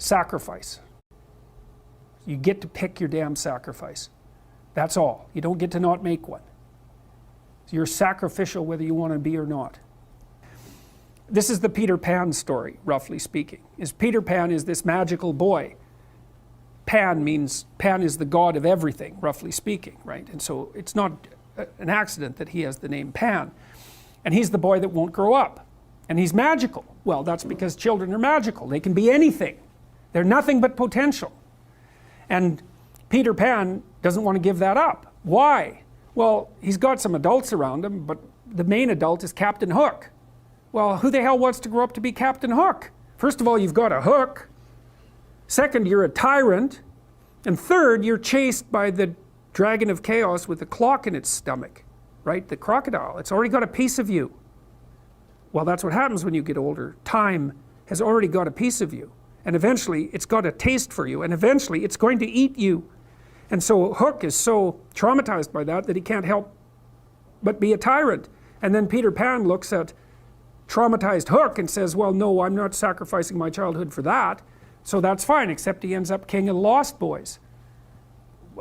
sacrifice. You get to pick your damn sacrifice. That's all. You don't get to not make one. So you're sacrificial whether you want to be or not. This is the Peter Pan story, roughly speaking. Peter Pan is this magical boy. Pan is the god of everything, roughly speaking, right? And so it's not an accident that he has the name Pan. And he's the boy that won't grow up. And he's magical. Well, that's because children are magical. They can be anything. They're nothing but potential. And Peter Pan doesn't want to give that up. Why? Well, he's got some adults around him, but the main adult is Captain Hook. Well, who the hell wants to grow up to be Captain Hook? First of all, you've got a hook. Second, you're a tyrant. And third, you're chased by the dragon of chaos with a clock in its stomach, right? The crocodile. It's already got a piece of you. Well, that's what happens when you get older. Time has already got a piece of you. And eventually, it's got a taste for you. And eventually, it's going to eat you. And so Hook is so traumatized by that he can't help but be a tyrant. And then Peter Pan looks at traumatized Hook and says, well, no, I'm not sacrificing my childhood for that. So that's fine, except he ends up king of the Lost Boys.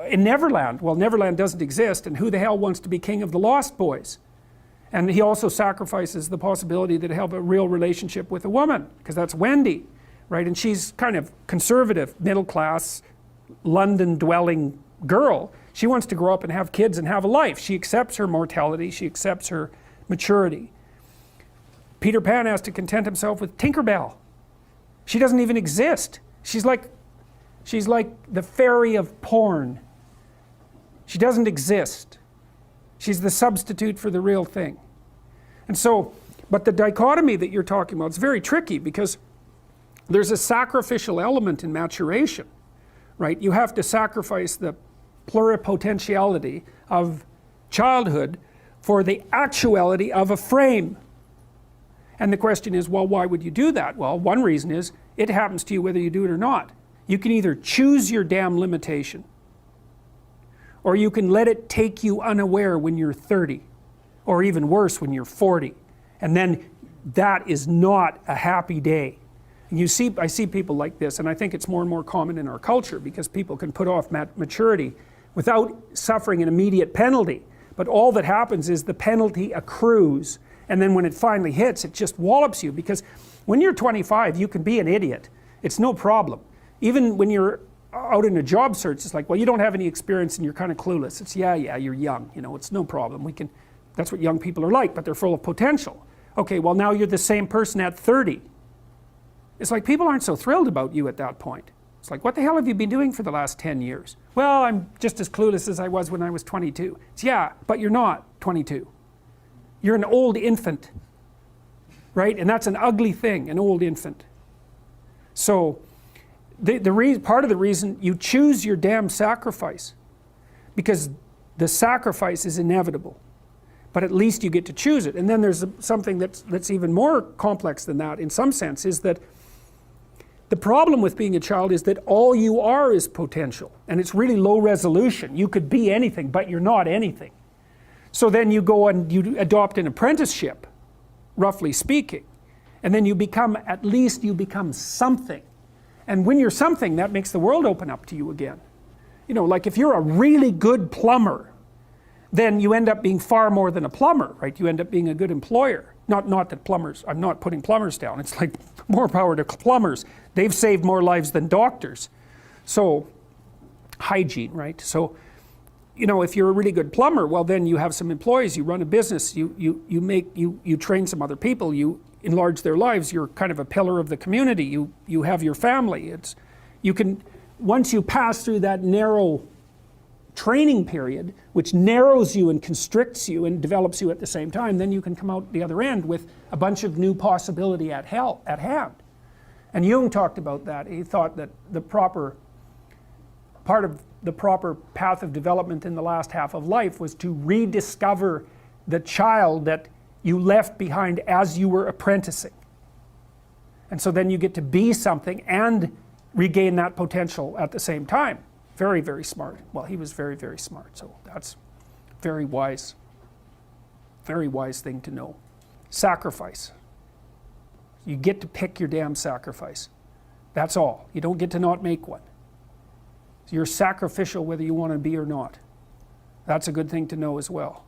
In Neverland, well, Neverland doesn't exist, and who the hell wants to be king of the Lost Boys? And he also sacrifices the possibility that he'll have a real relationship with a woman, because that's Wendy, right? And she's kind of conservative, middle-class, London-dwelling girl. She wants to grow up and have kids and have a life. She accepts her mortality, she accepts her maturity. Peter Pan has to content himself with Tinkerbell. She doesn't even exist. She's like the fairy of porn. She doesn't exist. She's the substitute for the real thing. And so, but the dichotomy that you're talking about is very tricky, because there's a sacrificial element in maturation, right? You have to sacrifice the pluripotentiality of childhood for the actuality of a frame. And the question is, well, why would you do that? Well, one reason is it happens to you whether you do it or not. You can either choose your damn limitation, or you can let it take you unaware when you're 30, or even worse when you're 40. And then that is not a happy day. And I see people like this, and I think it's more and more common in our culture, because people can put off maturity without suffering an immediate penalty. But all that happens is the penalty accrues. And then when it finally hits, it just wallops you, because when you're 25, you can be an idiot. It's no problem. Even when you're out in a job search, it's like, well, you don't have any experience and you're kind of clueless. It's, yeah, you're young, it's no problem. That's what young people are like, but they're full of potential. Okay, well, now you're the same person at 30. It's like people aren't so thrilled about you at that point. It's like, what the hell have you been doing for the last 10 years? Well, I'm just as clueless as I was when I was 22. It's, yeah, but you're not 22. You're an old infant, right? And that's an ugly thing, an old infant. So part of the reason you choose your damn sacrifice, because the sacrifice is inevitable, but at least you get to choose it. And then there's something that's even more complex than that in some sense, is that the problem with being a child is that all you are is potential, and it's really low resolution. You could be anything, but you're not anything. So then you go and you adopt an apprenticeship, roughly speaking, and then at least you become something. And when you're something, that makes the world open up to you again. Like if you're a really good plumber, then you end up being far more than a plumber, right? You end up being a good employer. Not that plumbers, I'm not putting plumbers down. It's like more power to plumbers. They've saved more lives than doctors. So, hygiene, right? So, if you're a really good plumber, well, then you have some employees, you run a business, you train some other people, you enlarge their lives, you're kind of a pillar of the community, you have your family. Once you pass through that narrow training period, which narrows you and constricts you and develops you at the same time, then you can come out the other end with a bunch of new possibility at hand. And Jung talked about that. He thought that part of the proper path of development in the last half of life was to rediscover the child that you left behind as you were apprenticing. And so then you get to be something and regain that potential at the same time. Very, very smart. Well, he was very, very smart, so that's very wise thing to know. Sacrifice. You get to pick your damn sacrifice. That's all. You don't get to not make one. So you're sacrificial whether you want to be or not. That's a good thing to know as well.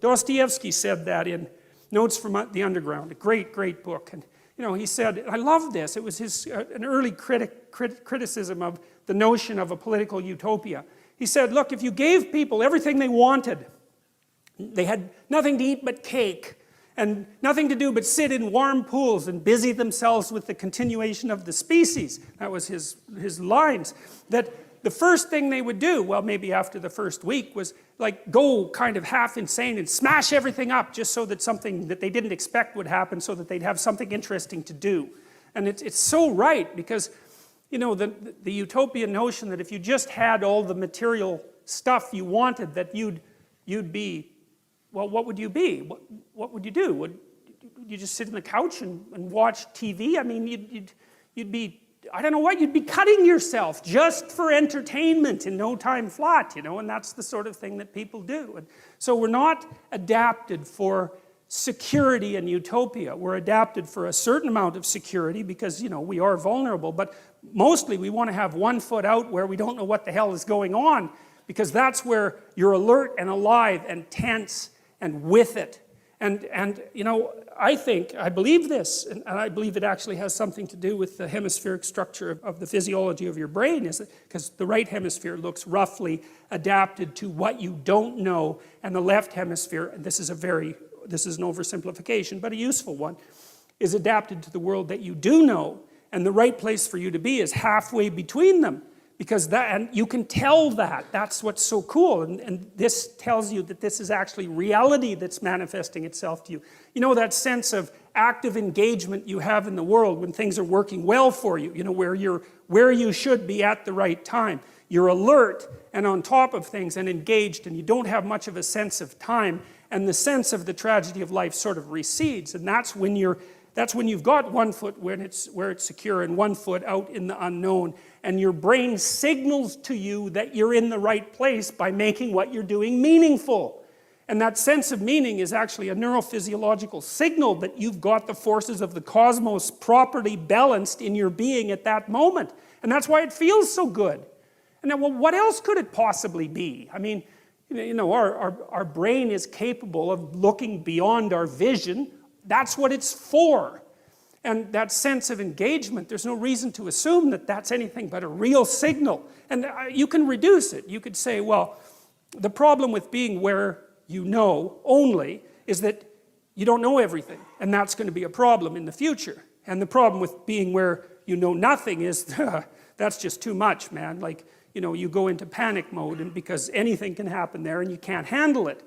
Dostoevsky said that in Notes from the Underground, a great, great book. And he said, I love this. It was an early criticism of the notion of a political utopia. He said, look, if you gave people everything they wanted, they had nothing to eat but cake, and nothing to do but sit in warm pools and busy themselves with the continuation of the species. That was his lines. That the first thing they would do, well, maybe after the first week, was like go kind of half insane and smash everything up just so that something that they didn't expect would happen, so that they'd have something interesting to do. And it's so right, because the utopian notion that if you just had all the material stuff you wanted, that you'd be, well, what would you be? What would you do? Would you just sit on the couch and watch TV? I mean, you'd be, I don't know what, you'd be cutting yourself just for entertainment in no time flat, and that's the sort of thing that people do. And so we're not adapted for security and utopia. We're adapted for a certain amount of security because, we are vulnerable, but mostly we want to have one foot out where we don't know what the hell is going on, because that's where you're alert and alive and tense and with it. And I believe this, and I believe it actually has something to do with the hemispheric structure of the physiology of your brain, is because the right hemisphere looks roughly adapted to what you don't know, and the left hemisphere, and this is an oversimplification, but a useful one, is adapted to the world that you do know, and the right place for you to be is halfway between them. Because and you can tell that. That's what's so cool. And this tells you that this is actually reality that's manifesting itself to you. That sense of active engagement you have in the world when things are working well for you, where you're where you should be at the right time. You're alert and on top of things and engaged, and you don't have much of a sense of time, and the sense of the tragedy of life sort of recedes. And that's when you've got one foot where it's secure and one foot out in the unknown, and your brain signals to you that you're in the right place by making what you're doing meaningful. And that sense of meaning is actually a neurophysiological signal that you've got the forces of the cosmos properly balanced in your being at that moment. And that's why it feels so good. And then, well, what else could it possibly be? I mean, our brain is capable of looking beyond our vision. That's what it's for. And that sense of engagement, there's no reason to assume that that's anything but a real signal. And you can reduce it. You could say, well, the problem with being where you know only is that you don't know everything. And that's going to be a problem in the future. And the problem with being where you know nothing is, that's just too much, man. Like, you go into panic mode, and because anything can happen there and you can't handle it.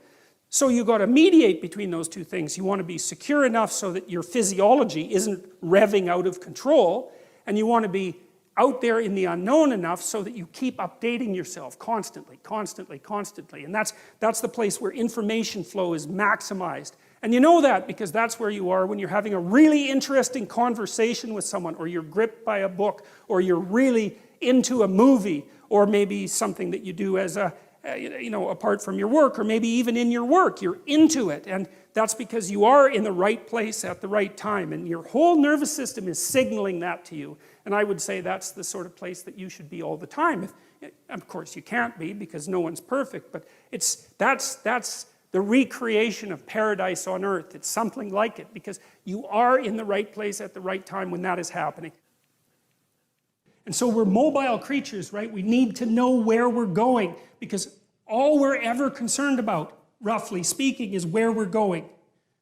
So you got to mediate between those two things. You want to be secure enough so that your physiology isn't revving out of control, and you want to be out there in the unknown enough so that you keep updating yourself constantly. And that's the place where information flow is maximized. And you know that because that's where you are when you're having a really interesting conversation with someone, or you're gripped by a book, or you're really into a movie, or maybe something that you do as apart from your work, or maybe even in your work, you're into it. And that's because you are in the right place at the right time, and your whole nervous system is signaling that to you. And I would say that's the sort of place that you should be all the time. Of course, you can't be, because no one's perfect, but that's the recreation of paradise on earth. It's something like it, because you are in the right place at the right time when that is happening. And so we're mobile creatures, right? We need to know where we're going, because all we're ever concerned about, roughly speaking, is where we're going.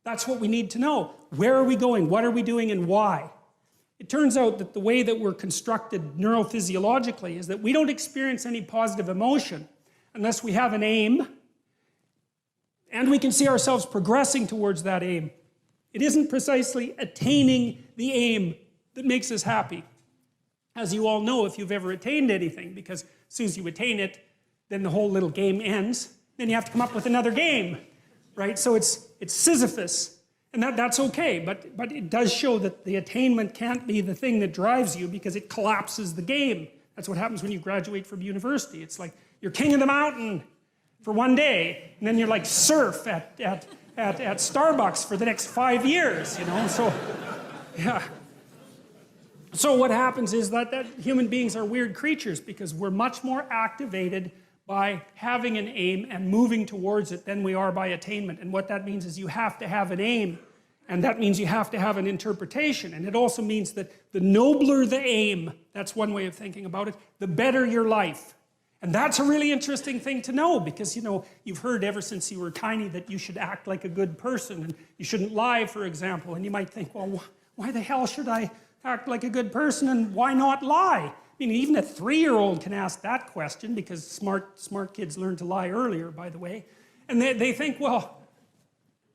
That's what we need to know. Where are we going? What are we doing? And why? It turns out that the way that we're constructed neurophysiologically is that we don't experience any positive emotion unless we have an aim and we can see ourselves progressing towards that aim. It isn't precisely attaining the aim that makes us happy. As you all know, if you've ever attained anything, because as soon as you attain it, then the whole little game ends. Then you have to come up with another game, right? So it's Sisyphus, and that's okay. But it does show that the attainment can't be the thing that drives you, because it collapses the game. That's what happens when you graduate from university. It's like you're king of the mountain, for one day, and then you're like surf at Starbucks for the next 5 years, you know? So, yeah. So what happens is that human beings are weird creatures because we're much more activated by having an aim and moving towards it than we are by attainment. And what that means is you have to have an aim, and that means you have to have an interpretation. And it also means that the nobler the aim, that's one way of thinking about it, the better your life. And that's a really interesting thing to know because, you know, you've heard ever since you were tiny that you should act like a good person and you shouldn't lie, for example. And you might think, well, why the hell should I act like a good person and why not lie? I mean, even a 3-year-old can ask that question because smart kids learn to lie earlier, by the way. And they think, well,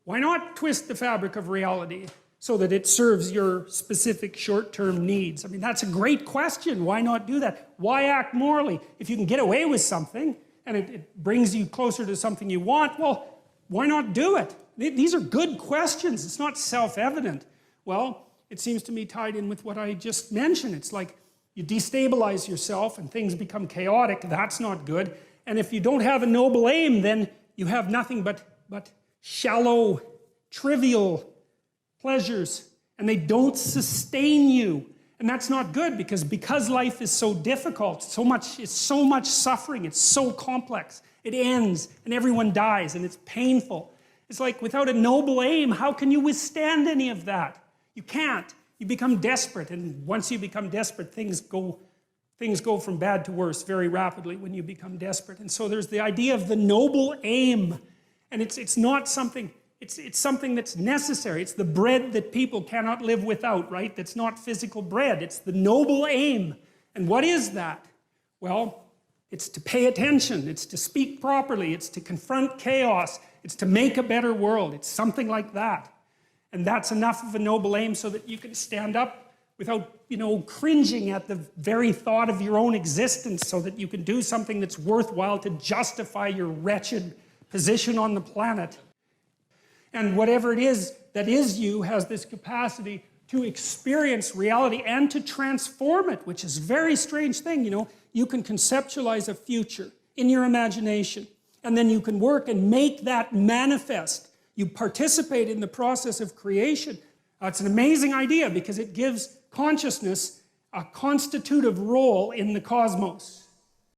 why not twist the fabric of reality so that it serves your specific short-term needs? I mean, that's a great question. Why not do that? Why act morally? If you can get away with something and it brings you closer to something you want, well, why not do it? These are good questions. It's not self-evident. Well, it seems to me tied in with what I just mentioned. It's like you destabilize yourself and things become chaotic. That's not good. And if you don't have a noble aim, then you have nothing but shallow, trivial pleasures. And they don't sustain you. And that's not good because life is so difficult, it's so much suffering, it's so complex. It ends and everyone dies and it's painful. It's like without a noble aim, how can you withstand any of that? You can't. You become desperate, and once you become desperate, things go from bad to worse very rapidly when you become desperate. And so there's the idea of the noble aim, and it's not something, it's something that's necessary. It's the bread that people cannot live without, right? That's not physical bread. It's the noble aim. And what is that? Well, it's to pay attention. It's to speak properly. It's to confront chaos. It's to make a better world. It's something like that. And that's enough of a noble aim so that you can stand up without, you know, cringing at the very thought of your own existence, so that you can do something that's worthwhile to justify your wretched position on the planet. And whatever it is that is you has this capacity to experience reality and to transform it, which is a very strange thing, you know. You can conceptualize a future in your imagination, and then you can work and make that manifest. You participate in the process of creation. It's an amazing idea because it gives consciousness a constitutive role in the cosmos.